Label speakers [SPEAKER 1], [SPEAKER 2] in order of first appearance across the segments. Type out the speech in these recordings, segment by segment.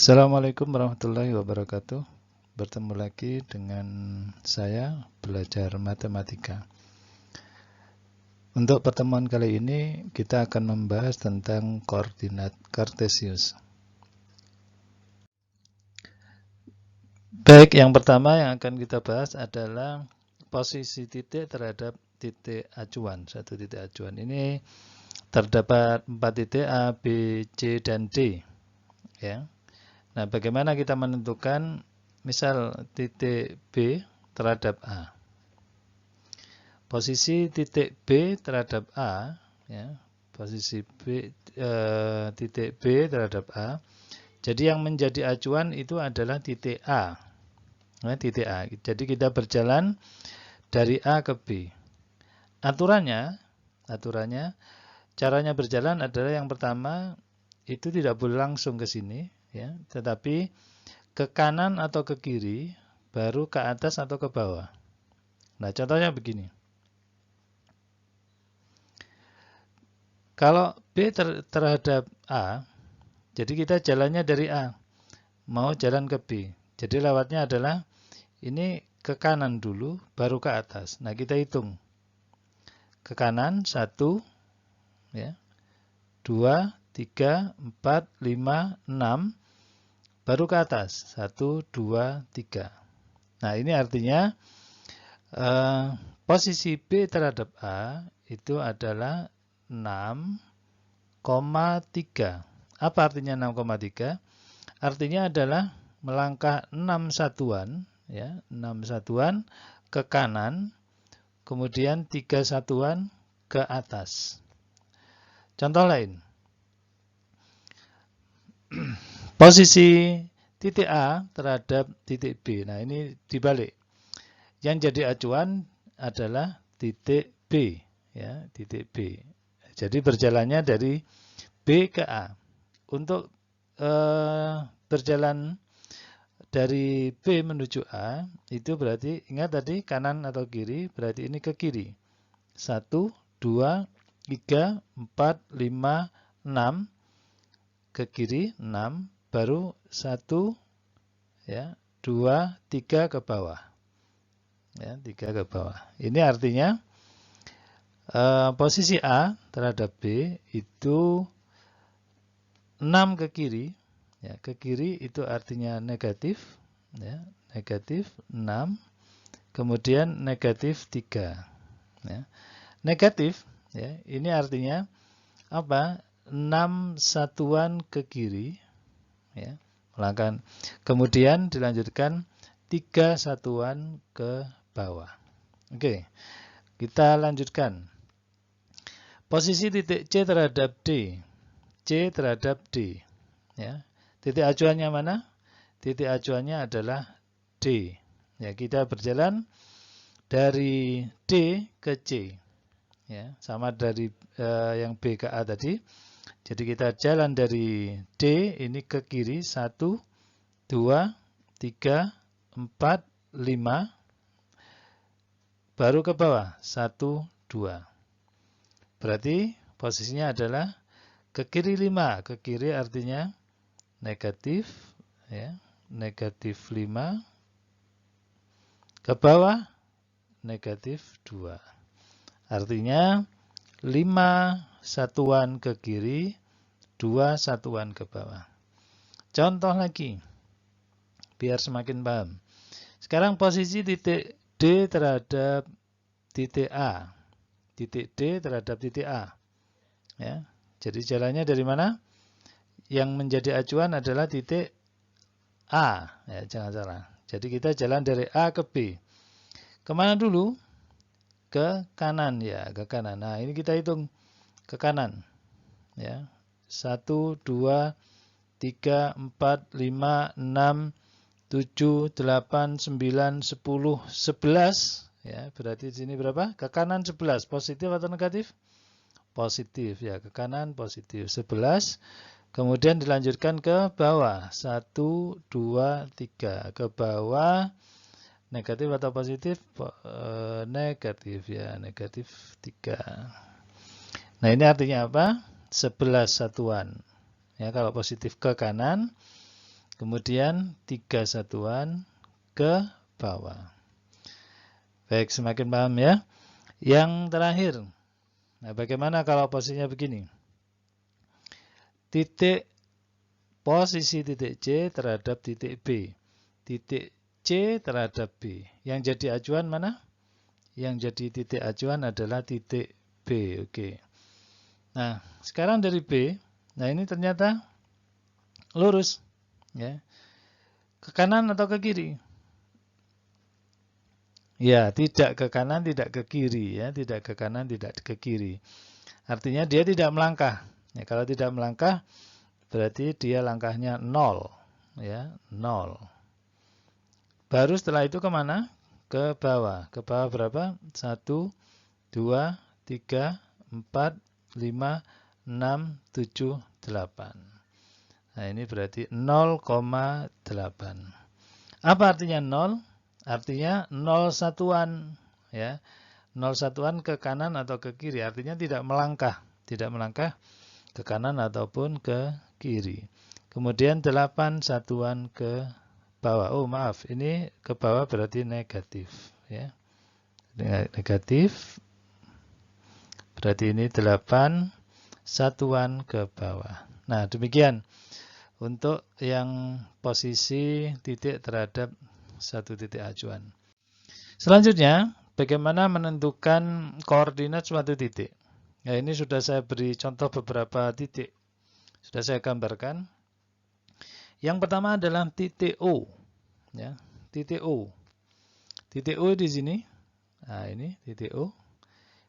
[SPEAKER 1] Assalamualaikum warahmatullahi wabarakatuh. Bertemu lagi dengan saya belajar matematika. Untuk pertemuan kali ini kita akan membahas tentang koordinat kartesius. Baik, yang pertama yang akan kita bahas adalah posisi titik terhadap titik acuan. Satu titik acuan ini terdapat 4 titik A, B, C, dan D. Ya. Nah, bagaimana kita menentukan misal titik B terhadap A? Posisi titik B terhadap A, ya, posisi titik B terhadap A. Jadi yang menjadi acuan itu adalah titik A. Nah, titik A. Jadi kita berjalan dari A ke B. Aturannya, caranya berjalan adalah yang pertama itu tidak boleh langsung ke sini, ya, tetapi ke kanan atau ke kiri, baru ke atas atau ke bawah. Nah, contohnya begini. Kalau B terhadap A, jadi kita jalannya dari A, mau jalan ke B. Jadi lewatnya adalah ini ke kanan dulu, baru ke atas. Nah, kita hitung. Ke kanan, 1, ya, 2, 3, 4, 5, 6, baru ke atas. 1, 2, 3. Nah, ini artinya posisi B terhadap A itu adalah 6,3. Apa artinya 6,3? Artinya adalah melangkah 6 satuan, ya, 6 satuan ke kanan, kemudian 3 satuan ke atas. Contoh lain. Posisi titik A terhadap titik B. Nah, ini dibalik. Yang jadi acuan adalah titik B, ya, titik B. Jadi berjalannya dari B ke A. Untuk berjalan dari B menuju A, itu berarti, ingat tadi kanan atau kiri, berarti ini ke kiri. 1, 2, 3, 4, 5, 6, ke kiri 6, baru 1, ya, 2, 3 ke bawah. Ya, 3 ke bawah. Ini artinya posisi A terhadap B itu 6 ke kiri, ya, ke kiri itu artinya negatif, ya, negatif 6, kemudian negatif 3. Ya. Negatif, ya, ini artinya apa? 6 satuan ke kiri, ya, melangkah. Kemudian dilanjutkan 3 satuan ke bawah. Oke, kita lanjutkan. Posisi titik C terhadap D. C terhadap D. Ya. Titik acuannya mana? Titik acuannya adalah D. Ya, kita berjalan dari D ke C. Ya, sama dari yang B ke A tadi. Jadi kita jalan dari D ini ke kiri 1, 2, 3, 4, 5, baru ke bawah 1, 2. Berarti posisinya adalah ke kiri 5, ke kiri artinya negatif, ya, negatif 5, ke bawah negatif 2. Artinya 5 satuan ke kiri, 2 satuan ke bawah. Contoh lagi, biar semakin paham. Sekarang posisi titik D terhadap titik A. Titik D terhadap titik A. Ya. Jadi jalannya dari mana? Yang menjadi acuan adalah titik A. Ya, jangan salah. Jadi kita jalan dari A ke B. Kemana dulu? Ke kanan, ya, ke kanan. Nah, ini kita hitung ke kanan. Ya. 1, 2, 3, 4, 5, 6, 7, 8, 9, 10, 11. Ya, berarti di sini berapa? Ke kanan 11. Positif atau negatif? Positif, ya, ke kanan positif 11. Kemudian dilanjutkan ke bawah 1, 2, 3. Ke bawah negatif atau positif? Negatif, ya, negatif 3. Nah, ini artinya apa? 11 satuan. Ya, kalau positif ke kanan, kemudian 3 satuan ke bawah. Baik, semakin paham ya. Yang terakhir, nah bagaimana kalau posisinya begini? Posisi titik C terhadap titik B. Titik C terhadap B. Yang jadi acuan mana? Yang jadi titik acuan adalah titik B. Oke. Nah, sekarang dari B, nah ini ternyata lurus. Ya. Ke kanan atau ke kiri? Ya, tidak ke kanan, tidak ke kiri. Ya, tidak ke kanan, tidak ke kiri. Artinya dia tidak melangkah. Ya, kalau tidak melangkah, berarti dia langkahnya 0. Ya, 0. Baru setelah itu kemana? Ke bawah. Ke bawah berapa? 1, 2, 3, 4, 5, 6, 7, 8. Nah, ini berarti 0,8. Apa artinya 0? Artinya 0 satuan. Ya, 0 satuan ke kanan atau ke kiri. Artinya tidak melangkah. Tidak melangkah ke kanan ataupun ke kiri. Kemudian 8 satuan ke bawah. Oh maaf, ini ke bawah berarti negatif. Ya. Negatif. Berarti ini 8 satuan ke bawah. Nah, demikian untuk yang posisi titik terhadap satu titik acuan. Selanjutnya, bagaimana menentukan koordinat suatu titik? Nah, ini sudah saya beri contoh beberapa titik. Sudah saya gambarkan. Yang pertama adalah titik O. Ya, titik O. Titik O di sini. Nah, ini titik O.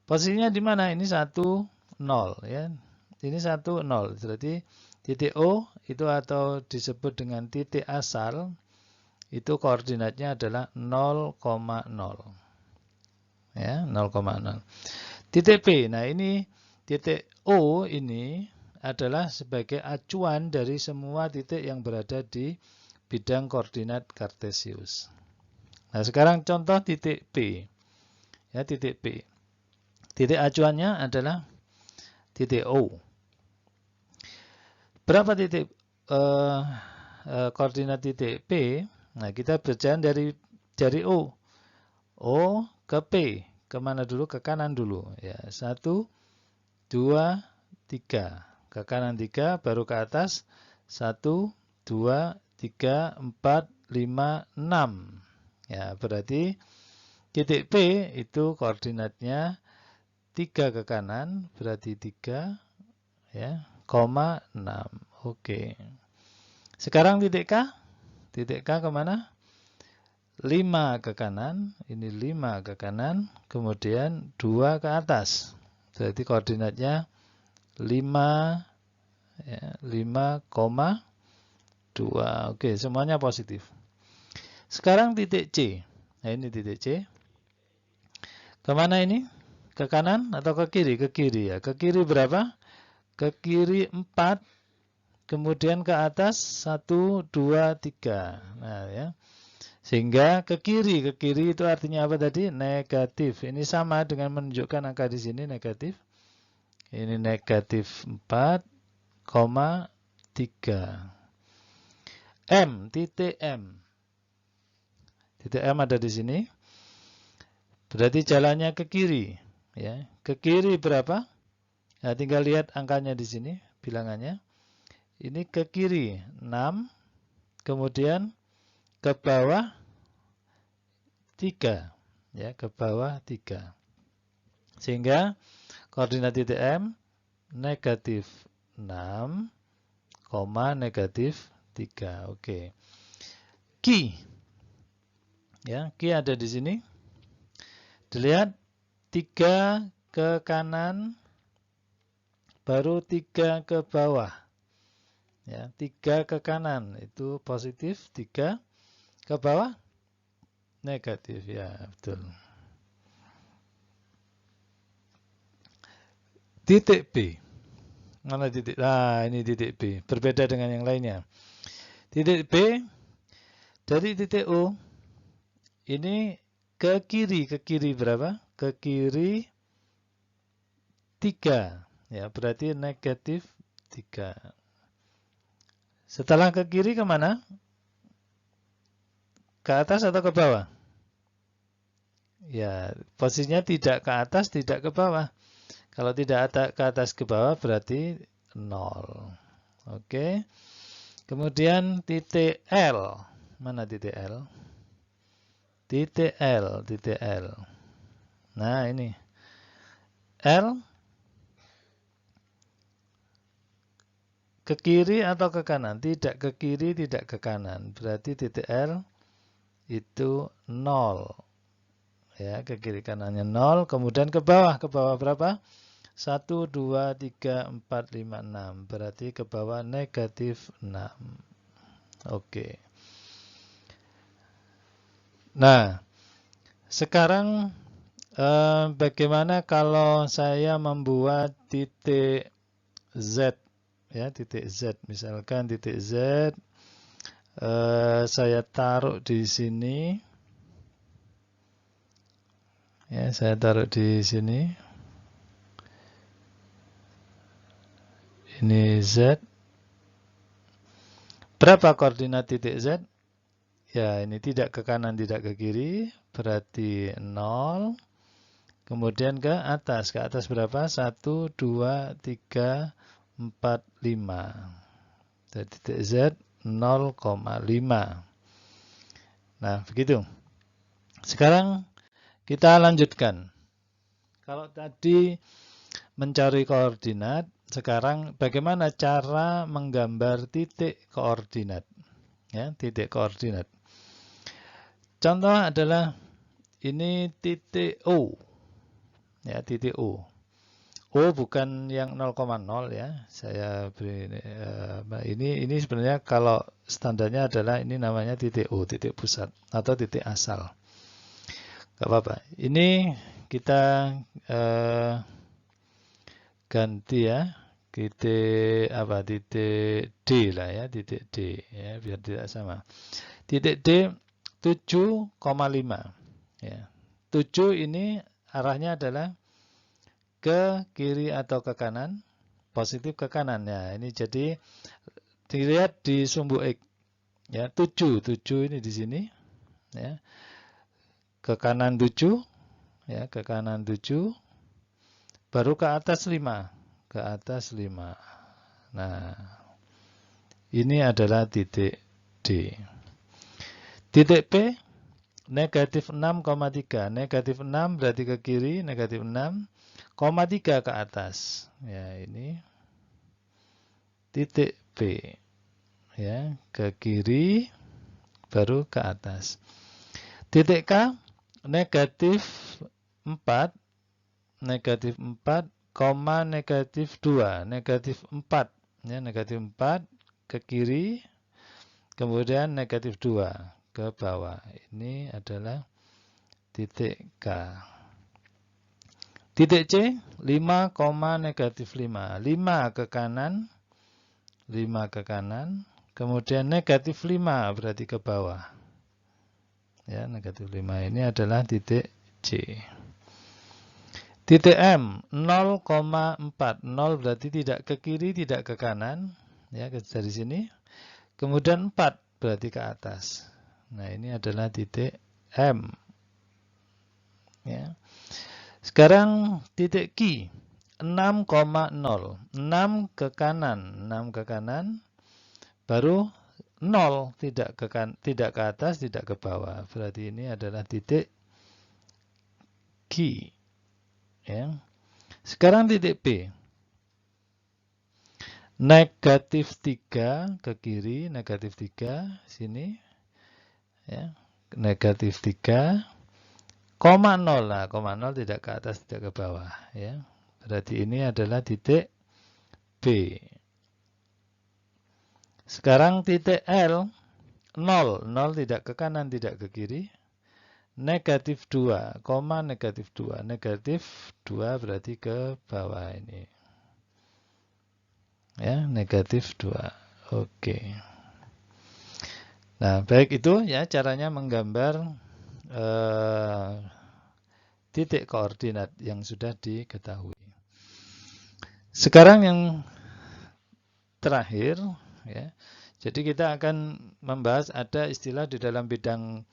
[SPEAKER 1] Posisinya di mana? Ini 1, 0. Ya. Ini 1, 0. Berarti titik O itu atau disebut dengan titik asal, itu koordinatnya adalah 0,0. Ya, 0,0. Titik P. Nah, ini titik O ini adalah sebagai acuan dari semua titik yang berada di bidang koordinat kartesius. Nah, sekarang contoh titik P. Ya, titik P. Titik acuannya adalah titik O. Berapa titik koordinat titik P? Nah, kita berjalan dari O. O ke P. Kemana dulu? Ke kanan dulu. Ya, 1, 2, 3. Ke kanan 3, baru ke atas. 1, 2, 3, 4, 5, 6. Ya, berarti titik P itu koordinatnya 3 ke kanan, berarti 3, ya, 6. Oke. Sekarang titik K. Titik K kemana? 5 ke kanan, ini 5 ke kanan, kemudian 2 ke atas. Berarti koordinatnya 5, ya, 5,2. Oke, semuanya positif. Sekarang titik C. Nah, ini titik C. Kemana ini? Ke kanan atau ke kiri? Ke kiri ya. Ke kiri berapa? Ke kiri 4, kemudian ke atas 1, 2, 3. Nah, ya. Sehingga ke kiri itu artinya apa tadi? Negatif. Ini sama dengan menunjukkan angka di sini negatif. Ini negatif 4,3. M, titik M. Titik M ada di sini. Berarti jalannya ke kiri. Ya. Ke kiri berapa? Nah, tinggal lihat angkanya di sini, bilangannya. Ini ke kiri 6, kemudian ke bawah 3. Ya, ke bawah 3. Sehingga koordinat titik M negatif 6, negatif 3. Oke. Q. Ya, Q ada di sini. Dilihat 3 ke kanan, baru 3 ke bawah. Ya, 3 ke kanan itu positif, 3 ke bawah negatif. Ya, betul. Titik B. Mana titik? Nah, ini titik B. Berbeda dengan yang lainnya. Titik B dari titik O ini ke kiri. Ke kiri berapa? Ke kiri 3. Ya, berarti negatif 3. Setelah ke kiri kemana? Ke atas atau ke bawah? Ya, posisinya tidak ke atas, tidak ke bawah. Kalau tidak ke atas ke bawah berarti 0. Oke. Kemudian titik L. Mana titik L? Titik L, titik L. Nah, ini. L ke kiri atau ke kanan? Tidak ke kiri, tidak ke kanan. Berarti titik L itu 0. Ya, ke kiri kanannya 0. Kemudian ke bawah berapa? 1, 2, 3, 4, 5, 6. Berarti ke bawah negatif 6. Oke. Nah, sekarang bagaimana kalau saya membuat titik Z? Ya, titik Z. Misalkan titik Z saya taruh di sini. Ya, saya taruh di sini. Ini Z. Berapa koordinat titik Z? Ya, ini tidak ke kanan, tidak ke kiri. Berarti 0. Kemudian ke atas. Ke atas berapa? 1, 2, 3, 4, 5. Jadi titik Z 0,5. Nah, begitu. Sekarang kita lanjutkan. Kalau tadi mencari koordinat, sekarang bagaimana cara menggambar titik koordinat? Ya, titik koordinat. Contoh adalah ini titik O. Ya, titik O. O bukan yang 0,0 ya. Saya beri ini sebenarnya kalau standarnya adalah ini namanya titik O, titik pusat atau titik asal. Gak apa-apa. Ini kita ganti ya. Titik apa? Titik D lah ya, titik D ya, biar tidak sama. Titik D 7,5 ya. 7 ini arahnya adalah ke kiri atau ke kanan, positif ke kanan ya. Ini jadi dilihat di sumbu X ya, 7 ini di sini ya. Ke kanan 7 ya, ke kanan 7 baru ke atas 5, ke atas 5. Nah, ini adalah titik D. Titik P negatif 6,3. Negatif 6 berarti ke kiri, negatif 6,3 ke atas. Ya, ini titik P. Ya, ke kiri baru ke atas. Titik K negatif 4, negatif 4, negatif 2, negatif 4. Ya, negatif 4 ke kiri, kemudian negatif 2 ke bawah. Ini adalah titik K. Titik C 5, negatif 5. 5 ke kanan, 5 ke kanan, kemudian negatif 5 berarti ke bawah. Ya, negatif 5 ini adalah titik C. Titik M 0,4. 0 berarti tidak ke kiri, tidak ke kanan. Ya, dari sini. Kemudian 4 berarti ke atas. Nah, ini adalah titik M. Ya. Sekarang titik Q 6,0. 6 ke kanan, 6 ke kanan. Baru 0 tidak ke atas, tidak ke bawah. Berarti ini adalah titik Q. Ya. Sekarang titik P. Negatif 3 ke kiri, negatif 3 sini. Ya. Negatif 3, 0. Nah, 0 tidak ke atas, tidak ke bawah. Ya. Berarti ini adalah titik B. Sekarang titik L 0. 0 tidak ke kanan, tidak ke kiri. Negatif 2, negatif 2. Negatif 2 berarti ke bawah ini. Ya, negatif 2. Oke. Nah, baik itu ya caranya menggambar titik koordinat yang sudah diketahui. Sekarang yang terakhir ya, Jadi kita akan membahas ada istilah di dalam bidang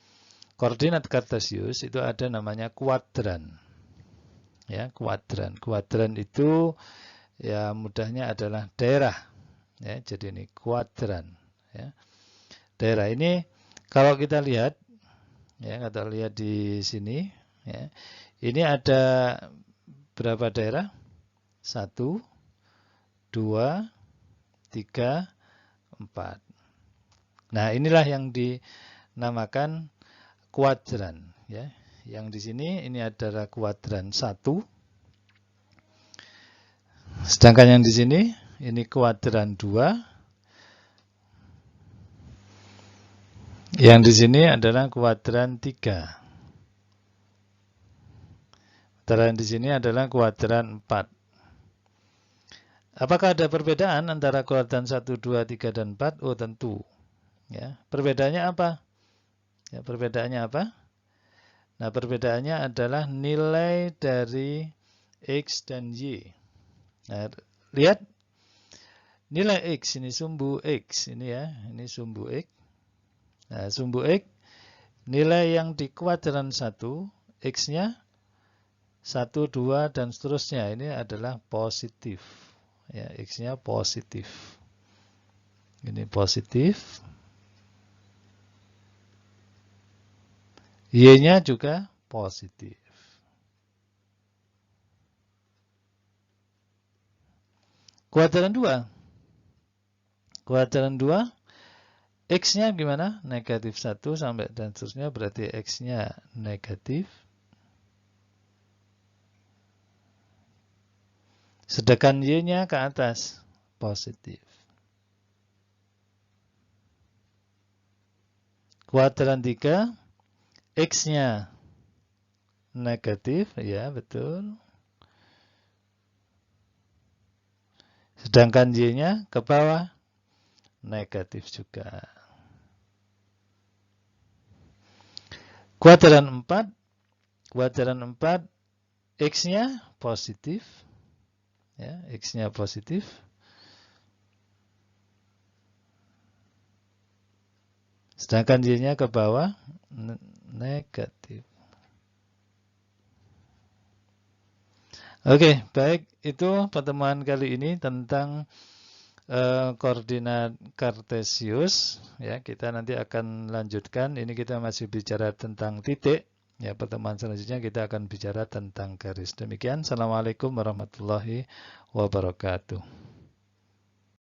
[SPEAKER 1] koordinat kartesius itu ada namanya kuadran. Ya, kuadran. Kuadran itu ya mudahnya adalah daerah. Ya, jadi ini kuadran. Ya. Daerah ini kalau kita lihat, ya kita lihat di sini, ya, ini ada berapa daerah? 1, 2, 3, 4. Nah, inilah yang dinamakan kuadran. Ya. Yang di sini ini adalah kuadran 1. Sedangkan yang di sini ini kuadran 2. Yang di sini adalah kuadran 3. Kuadran di sini adalah kuadran 4. Apakah ada perbedaan antara kuadran 1, 2, 3, dan 4? Oh, tentu. Ya, perbedaannya apa? Ya, perbedaannya apa? Nah, perbedaannya adalah nilai dari X dan Y. Nah, lihat nilai X, ini sumbu X, ini ya, ini sumbu X. Nah, sumbu X, nilai yang di kuadran 1, X-nya 1, 2, dan seterusnya, ini adalah positif. Ya, X-nya positif. Ini positif. Y-nya juga positif. Kuadran 2. Kuadran 2, X-nya gimana? Negatif 1 sampai dan seterusnya, berarti X-nya negatif. Sedangkan Y-nya ke atas, positif. Kuadran 3, X-nya negatif, ya betul. Sedangkan Y-nya ke bawah, negatif juga. Kuadran 4, X-nya positif. Ya, X-nya positif. Sedangkan Y-nya ke bawah, negatif. Oke, baik. Itu pertemuan kali ini tentang koordinat kartesius. Ya, kita nanti akan lanjutkan. Ini kita masih bicara tentang titik. Ya, pertemuan selanjutnya kita akan bicara tentang garis. Demikian. Assalamualaikum warahmatullahi wabarakatuh.